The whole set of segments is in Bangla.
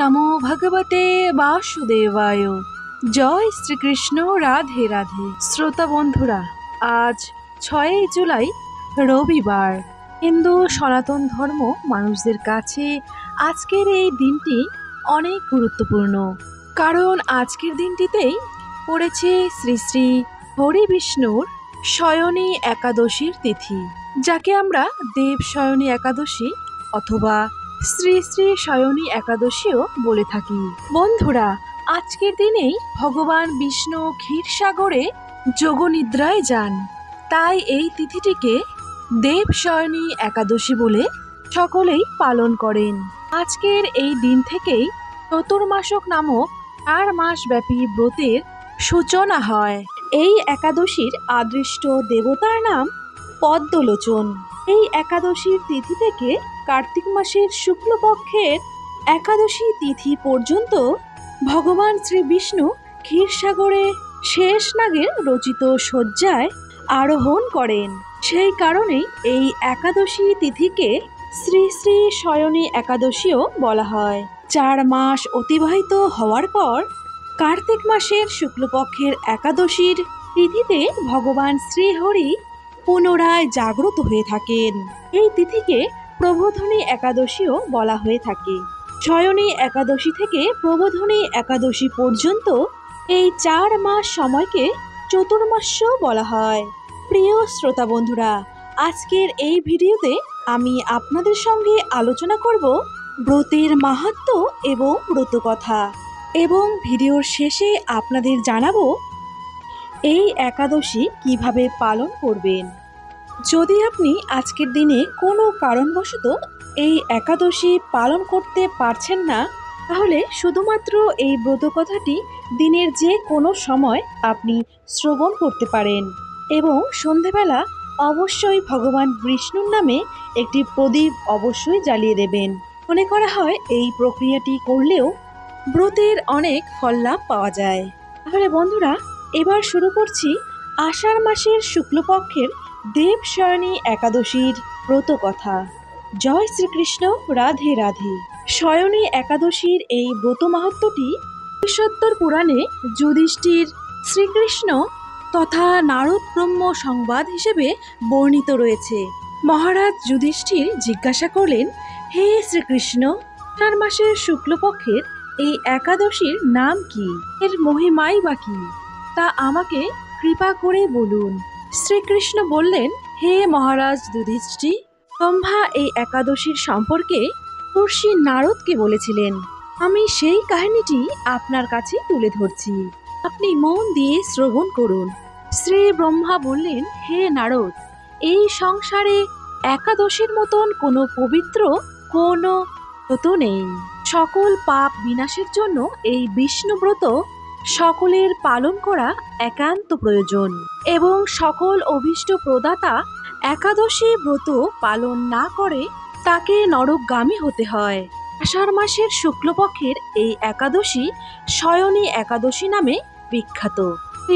নমো ভগবতে বাসুদেবায়। জয় শ্রীকৃষ্ণ। রাধে রাধে। শ্রোতা বন্ধুরা, আজ 6 জুলাই রবিবার। হিন্দু সনাতন ধর্ম মানুষদের কাছে আজকের এই দিনটি অনেক গুরুত্বপূর্ণ, কারণ আজকের দিনটিতেই পড়েছে শ্রী শ্রী হরি বিষ্ণুর শয়নী একাদশীর তিথি, যাকে আমরা দেব শয়নী একাদশী অথবা শ্রী শ্রী শয়নী একাদশীও বলে থাকি। বন্ধুরা, আজকের দিনেই ভগবান বিষ্ণু ক্ষীরসাগরে যোগনিদ্রায় যান, তাই এই তিথিটিকে দেব শয়নী একাদশী বলে সকলেই পালন করেন। আজকের এই দিন থেকেই চতুর্মাসক নামক 4 মাসব্যাপী ব্রতের সূচনা হয়। এই একাদশীর আদৃষ্ট দেবতার নাম পদ্মলোচন। এই একাদশীর তিথি থেকে কার্তিক মাসের শুক্লপক্ষের একাদশী তিথি পর্যন্ত ভগবান শ্রী বিষ্ণু ক্ষীরসাগরে শেষ নাগের রচিত শয্যায় আরোহণ করেন। সেই কারণেই এই একাদশী তিথিকে শ্রী শ্রী শয়নী একাদশীও বলা হয়। 4 মাস অতিবাহিত হওয়ার পর কার্তিক মাসের শুক্লপক্ষের একাদশীর তিথিতে ভগবান শ্রীহরি পুনরায় জাগ্রত হয়ে থাকেন। এই তিথিকে প্রবোধনী একাদশীও বলা হয়ে থাকে। শয়নী একাদশী থেকে প্রবোধনী একাদশী পর্যন্ত এই 4 মাস সময়কে চতুর্মাস্য বলা হয়। প্রিয় শ্রোতা বন্ধুরা, আজকের এই ভিডিওতে আমি আপনাদের সঙ্গে আলোচনা করব ব্রতের মাহাত্ম্য এবং ব্রতকথা, এবং ভিডিওর শেষে আপনাদের জানাবো এই একাদশী কিভাবে পালন করবেন। যদি আপনি আজকের দিনে কোনো কারণবশত এই একাদশী পালন করতে পারছেন না, তাহলে শুধুমাত্র এই ব্রতকথাটি দিনের যে কোনো সময় আপনি শ্রবণ করতে পারেন, এবং সন্ধেবেলা অবশ্যই ভগবান বিষ্ণুর নামে একটি প্রদীপ অবশ্যই জ্বালিয়ে দেবেন। মনে করা হয় এই প্রক্রিয়াটি করলেও ব্রতের অনেক ফললাভ পাওয়া যায়। তাহলে বন্ধুরা, এবার শুরু করছি আষাঢ় মাসের শুক্লপক্ষের দেব শয়নী একাদশীর ব্রত কথা। জয় শ্রীকৃষ্ণ। রাধে রাধে। শয়নী একাদশীর এই ব্রত মাহাত্ম্যটি পুরুষোত্তর পুরাণে যুধিষ্ঠির শ্রীকৃষ্ণ তথা নারদ ব্রহ্ম সংবাদ হিসেবে বর্ণিত রয়েছে। মহারাজ যুধিষ্ঠির জিজ্ঞাসা করলেন, হে শ্রীকৃষ্ণ, আষাঢ় মাসের শুক্লপক্ষের এই একাদশীর নাম কি? এর মহিমাই বা কি? তা আমাকে কৃপা করে বলুন। শ্রীকৃষ্ণ বললেন, হে মহারাজ যুধিষ্ঠির, ব্রহ্মা এই একাদশীর সম্পর্কে ঋষি নারদকে বলেছিলেন। আমি সেই কাহিনীটি আপনার কাছে তুলে ধরছি, আপনি মন দিয়ে শ্রবণ করুন। শ্রী ব্রহ্মা বললেন, হে নারদ, এই সংসারে একাদশীর মতন কোনো পবিত্র কোনো ব্রত নেই। সকল পাপ বিনাশের জন্য এই বিষ্ণুব্রত সকলের পালন করা একান্ত প্রয়োজন, এবং সকল অভীষ্ট প্রদাতা একাদশী ব্রত পালন না করে তাকে নরকগামী হতে হয়। আষাঢ় মাসের শুক্লপক্ষের এই একাদশী শয়নী একাদশী নামে বিখ্যাত।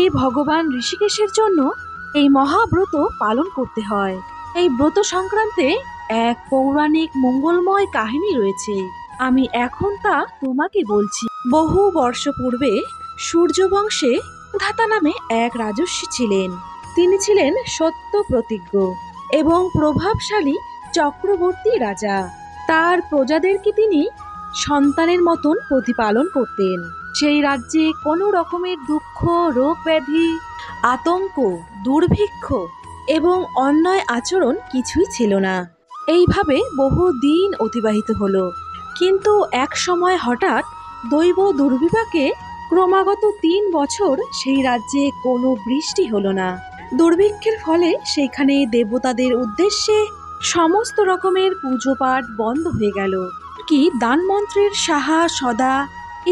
এই ভগবান ঋষিকেশের জন্য এই মহাব্রত পালন করতে হয়। এই ব্রত সংক্রান্তে এক পৌরাণিক মঙ্গলময় কাহিনী রয়েছে, আমি এখন তা তোমাকে বলছি। বহু বর্ষ পূর্বে সূর্যবংশে ধাতা নামে এক রাজর্ষি ছিলেন। তিনি ছিলেন সত্য প্রতিজ্ঞ এবং প্রভাবশালী চক্রবর্তী রাজা। তার প্রজাদেরকে তিনি সন্তানের মতন প্রতিপালন করতেন। সেই রাজ্যে কোনো রকমের দুঃখ, রোগ ব্যাধি, আতঙ্ক, দুর্ভিক্ষ এবং অন্যায় আচরণ কিছুই ছিল না। এইভাবে বহু দিন অতিবাহিত হলো। কিন্তু এক সময় হঠাৎ দৈব দুর্বিপাকে ক্রমাগত 3 বছর সেই রাজ্যে কোনো বৃষ্টি হলো না। দুর্ভিক্ষের ফলে সেখানে দেবতাদের উদ্দেশ্যে সমস্ত রকমের পুজো পাঠ বন্ধ হয়ে গেল। কি দান মন্ত্রের সাহা সদা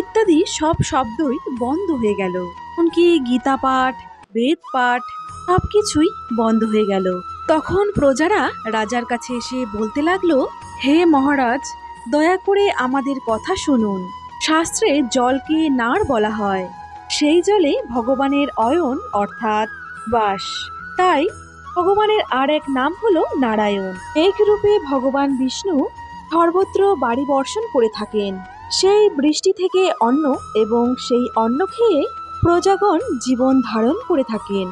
ইত্যাদি সব শব্দই বন্ধ হয়ে গেল। এমনকি গীতা পাঠ, বেদ পাঠ সবকিছুই বন্ধ হয়ে গেল। তখন প্রজারা রাজার কাছে এসে বলতে লাগলো, হে মহারাজ, দয়া করে আমাদের কথা শুনুন। শাস্ত্রে জলকে নার বলা হয়, সেই জলে ভগবানের অয়ন অর্থাৎ বাস। তাই ভগবানের আর এক নাম হলো নারায়ণ। মেঘরূপে ভগবান বিষ্ণু সর্বত্র বাড়ি বর্ষণ করে থাকেন। সেই বৃষ্টি থেকে অন্ন এবং সেই অন্ন খেয়ে প্রজাগণ জীবন ধারণ করে থাকেন।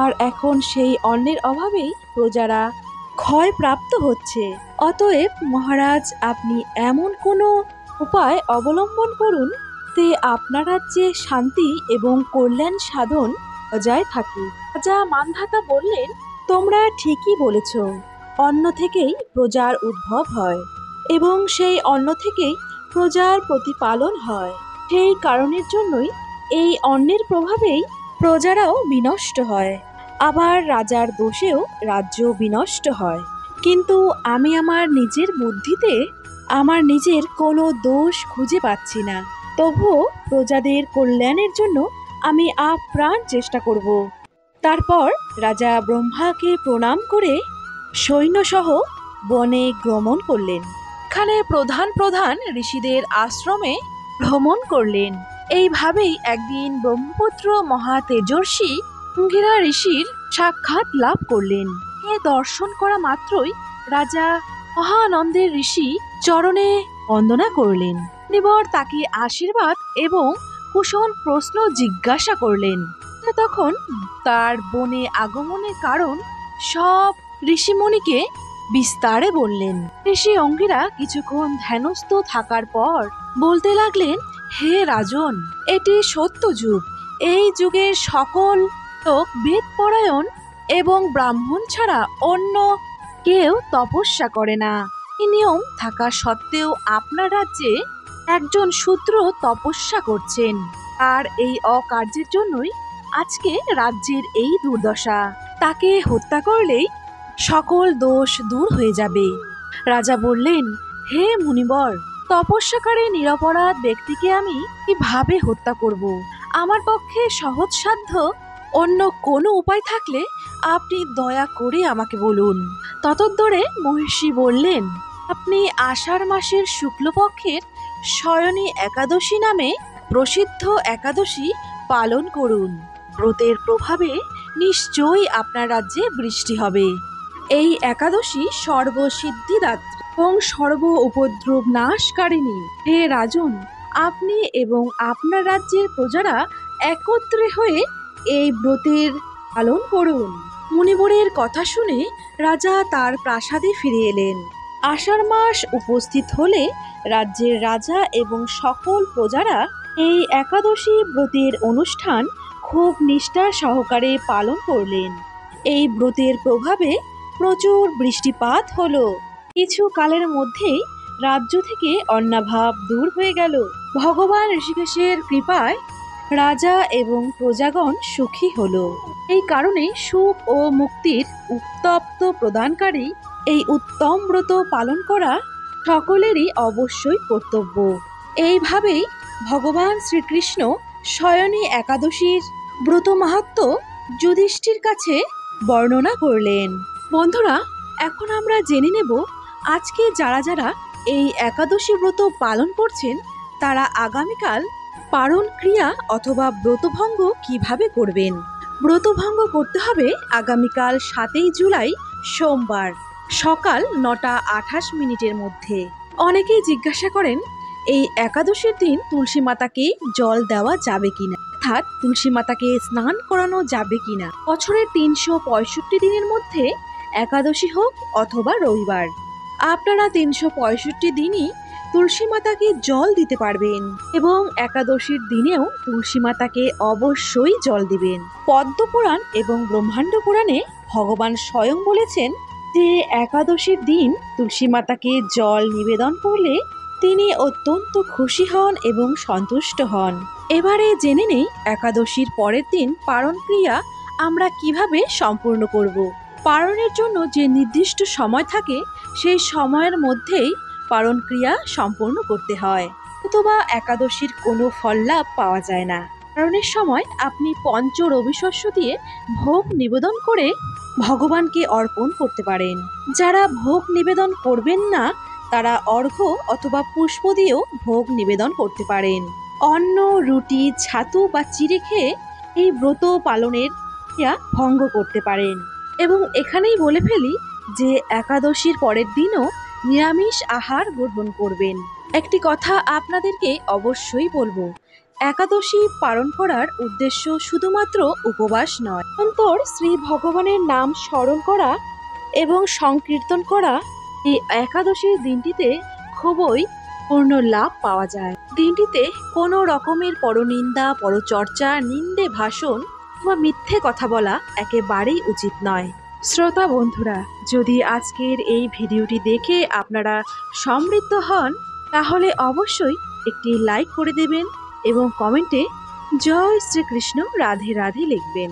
আর এখন সেই অন্নের অভাবেই প্রজারা ক্ষয়প্রাপ্ত হচ্ছে। অতএব মহারাজ, আপনি এমন কোনো উপায় অবলম্বন করুন তে আপনার রাজ্যে শান্তি এবং কল্যাণ সাধন বজায় থাকে। রাজা মান্ধাতা বললেন, তোমরা ঠিকই বলেছ। অন্ন থেকেই প্রজার উদ্ভব হয় এবং সেই অন্ন থেকেই প্রজার প্রতিপালন হয়। সেই কারণের জন্যই এই অন্নের প্রভাবেই প্রজারাও বিনষ্ট হয়, আবার রাজার দোষেও রাজ্য বিনষ্ট হয়। কিন্তু আমি আমার নিজের বুদ্ধিতে আমার নিজের কোনো দোষ খুঁজে পাচ্ছি না। তবুও প্রজাদের কল্যাণের জন্য আমি আপ্রাণ চেষ্টা করব। তারপর রাজা ব্রহ্মাকে প্রণাম করে সৈন্যসহ বনে গমন করলেন। এখানে প্রধান প্রধান ঋষিদের আশ্রমে ভ্রমণ করলেন। এইভাবেই একদিন ব্রহ্মপুত্র মহা তেজস্বী অঙ্গিরা ঋষির সাক্ষাৎ লাভ করলেন। এ দর্শন করা মাত্রই রাজা মহানন্দের ঋষি চরণে বন্দনা করলেন। নিবর তাকে আশীর্বাদ এবং কুশল প্রশ্ন জিজ্ঞাসা করলেন। তখন তার বনে আগমনের কারণ সব ঋষিমণিকে বিস্তারে বললেন। ঋষি অঙ্গিরা কিছুক্ষণ ধ্যানস্থ থাকার পর বলতে লাগলেন, হে রাজন, এটি সত্য যুগ। এই যুগের সকল লোক বেদ পরায়ণ এবং ব্রাহ্মণ ছাড়া অন্য কেউ তপস্যা করে না। এই নিয়ম থাকা সত্ত্বেও আপনার রাজ্যে একজন শূদ্র তপস্যা করছেন। আর এই অকার্যের জন্যই আজকে রাজ্যের এই দুর্দশা। তাকে হত্যা করলেই সকল দোষ দূর হয়ে যাবে। রাজা বললেন, হে মুনিবর, তপস্যাকারী নিরপরাধ ব্যক্তিকে আমি কিভাবে হত্যা করব? আমার পক্ষে সহজসাধ্য অন্য কোনো উপায় থাকলে আপনি দয়া করে আমাকে বলুন। ততোদ্দরে মহিষী বললেন, আপনি আষাঢ় মাসের শুক্লপক্ষের শয়নী একাদশী নামে প্রসিদ্ধ একাদশী পালন করুন। ব্রতের প্রভাবে নিশ্চয়ই আপনার রাজ্যে বৃষ্টি হবে। এই একাদশী সর্বসিদ্ধিদাত্রী এবং সর্ব উপদ্রব নাশকারিণী। হে রাজন, আপনি এবং আপনার রাজ্যের প্রজারা একত্রে হয়ে এই ব্রতের পালন করুন। মুনিবরের কথা শুনে রাজা তার প্রাসাদে ফিরে এলেন। আষাঢ় মাস উপস্থিত হলে রাজ্যের রাজা এবং সকল প্রজারা এই একাদশী ব্রতের অনুষ্ঠান খুব নিষ্ঠা সহকারে পালন করলেন। এই ব্রতের প্রভাবে প্রচুর বৃষ্টিপাত হলো। কিছু কালের মধ্যেই রাজ্য থেকে অন্নাভাব দূর হয়ে গেল। ভগবান ঋষিকেশের কৃপায় রাজা এবং প্রজাগণ সুখী হলো। এই কারণে সুখ ও মুক্তির উত্তপ্ত প্রদানকারী এই উত্তম ব্রত পালন করা সকলেরই অবশ্যই কর্তব্য। এইভাবেই ভগবান শ্রীকৃষ্ণ শয়নী একাদশীর ব্রত মাহাত্ম্য যুধিষ্ঠির কাছে বর্ণনা করলেন। বন্ধুরা, এখন আমরা জেনে নেব আজকে যারা যারা এই একাদশী ব্রত পালন করছেন তারা আগামীকাল পারণ ক্রিয়া অথবা ব্রতভঙ্গ কিভাবে করবেন। ব্রতভঙ্গ করতে হবে আগামীকাল 7 জুলাই সোমবার সকাল 9:28 মধ্যে। অনেকেই জিজ্ঞাসা করেন, এই একাদশীর দিন তুলসী মাতাকে জল দেওয়া যাবে কিনা, অর্থাৎ তুলসী মাতাকে স্নান করানো যাবে কিনা। বছরের 365 দিনের মধ্যে একাদশী হোক অথবা রবিবার, আপনারা 365 দিনই তুলসী মাতাকে জল দিতে পারবেন এবং একাদশীর দিনেও তুলসী মাতাকে অবশ্যই জল দিবেন। পদ্মপুরাণ এবং ব্রহ্মাণ্ড পুরাণে ভগবান স্বয়ং বলেছেন যে একাদশীর দিন তুলসী মাতাকে জল নিবেদন করলে তিনি অত্যন্ত খুশি হন এবং সন্তুষ্ট হন। এবারে জেনে নেই একাদশীর পরের দিন পারণ ক্রিয়া আমরা কিভাবে সম্পূর্ণ করব। পারণের জন্য যে নির্দিষ্ট সময় থাকে সেই সময়ের মধ্যেই পারণ ক্রিয়া সম্পূর্ণ করতে হয়, অথবা একাদশীর কোনো ফল লাভ পাওয়া যায় না। পারণের সময় আপনি পঞ্চ রবিশস্য দিয়ে ভোগ নিবেদন করে ভগবানকে অর্পণ করতে পারেন। যারা ভোগ নিবেদন করবেন না তারা অর্ঘ্য অথবা পুষ্প দিয়েও ভোগ নিবেদন করতে পারেন। অন্ন, রুটি, ছাতু বা চিড়ে খেয়ে এই ব্রত পালনের ক্রিয়া ভঙ্গ করতে পারেন। এবং এখানেই বলে ফেলি যে একাদশীর পরের দিনও নিরামিষ আহার গ্রহণ করবেন। একটি কথা আপনাদেরকে অবশ্যই বলবো, একাদশী পালন করার উদ্দেশ্য শুধুমাত্র উপবাস নয়, অন্তর শ্রী ভগবানের নাম স্মরণ করা এবং সংকীর্তন করা। এই একাদশীর দিনটিতে খুবই পূর্ণ লাভ পাওয়া যায়। দিনটিতে কোনো রকমের পরনিন্দা, পরচর্চা, নিন্দে ভাষণ বা মিথ্যে কথা বলা একেবারেই উচিত নয়। শ্রোতা বন্ধুরা, যদি আজকের এই ভিডিওটি দেখে আপনারা সমৃদ্ধ হন, তাহলে অবশ্যই একটি লাইক করে দেবেন এবং কমেন্টে জয় শ্রীকৃষ্ণ রাধে রাধে লিখবেন।